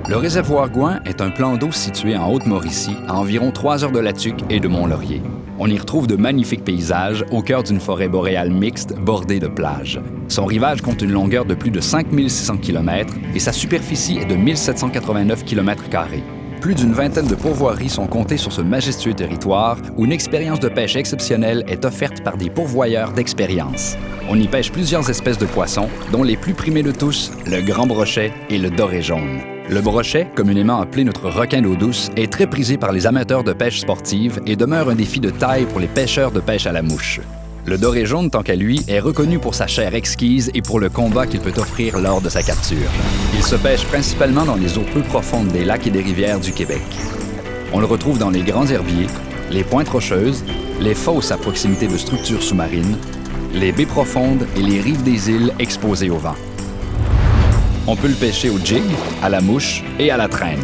Le réservoir Gouin est un plan d'eau situé en Haute-Mauricie, à environ 3 heures de Latuque et de Mont-Laurier. On y retrouve de magnifiques paysages au cœur d'une forêt boréale mixte bordée de plages. Son rivage compte une longueur de plus de 5600 km et sa superficie est de 1789 km². Plus d'une vingtaine de pourvoiries sont comptées sur ce majestueux territoire où une expérience de pêche exceptionnelle est offerte par des pourvoyeurs d'expérience. On y pêche plusieurs espèces de poissons, dont les plus primés de tous, le grand brochet et le doré jaune. Le brochet, communément appelé notre requin d'eau douce, est très prisé par les amateurs de pêche sportive et demeure un défi de taille pour les pêcheurs de pêche à la mouche. Le doré jaune, tant qu'à lui, est reconnu pour sa chair exquise et pour le combat qu'il peut offrir lors de sa capture. Il se pêche principalement dans les eaux peu profondes des lacs et des rivières du Québec. On le retrouve dans les grands herbiers, les pointes rocheuses, les fosses à proximité de structures sous-marines, les baies profondes et les rives des îles exposées au vent. On peut le pêcher au jig, à la mouche et à la traîne.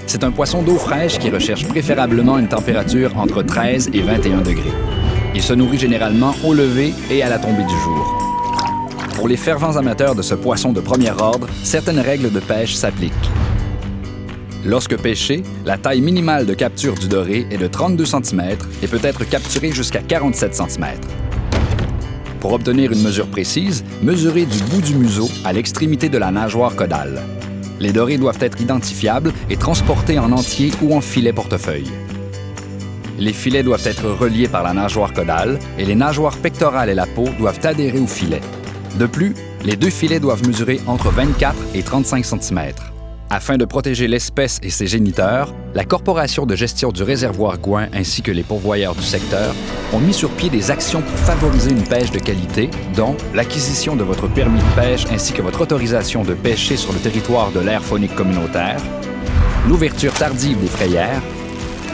C'est un poisson d'eau fraîche qui recherche préférablement une température entre 13 et 21 degrés. Il se nourrit généralement au lever et à la tombée du jour. Pour les fervents amateurs de ce poisson de premier ordre, certaines règles de pêche s'appliquent. Lorsque pêché, la taille minimale de capture du doré est de 32 cm et peut être capturée jusqu'à 47 cm. Pour obtenir une mesure précise, mesurez du bout du museau à l'extrémité de la nageoire caudale. Les dorés doivent être identifiables et transportés en entier ou en filet portefeuille. Les filets doivent être reliés par la nageoire caudale et les nageoires pectorales et la peau doivent adhérer au filet. De plus, les deux filets doivent mesurer entre 24 et 35 cm. Afin de protéger l'espèce et ses géniteurs, la Corporation de gestion du réservoir Gouin ainsi que les pourvoyeurs du secteur ont mis sur pied des actions pour favoriser une pêche de qualité, dont l'acquisition de votre permis de pêche ainsi que votre autorisation de pêcher sur le territoire de l'aire faunique communautaire, l'ouverture tardive des frayères,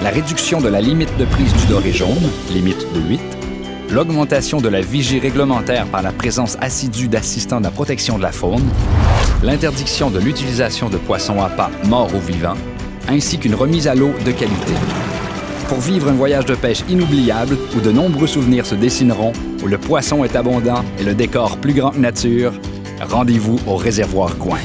la réduction de la limite de prise du doré jaune, limite de 8, l'augmentation de la vigie réglementaire par la présence assidue d'assistants de la protection de la faune, l'interdiction de l'utilisation de poissons appâts morts ou vivants, ainsi qu'une remise à l'eau de qualité. Pour vivre un voyage de pêche inoubliable où de nombreux souvenirs se dessineront, où le poisson est abondant et le décor plus grand que nature, rendez-vous au réservoir Gouin.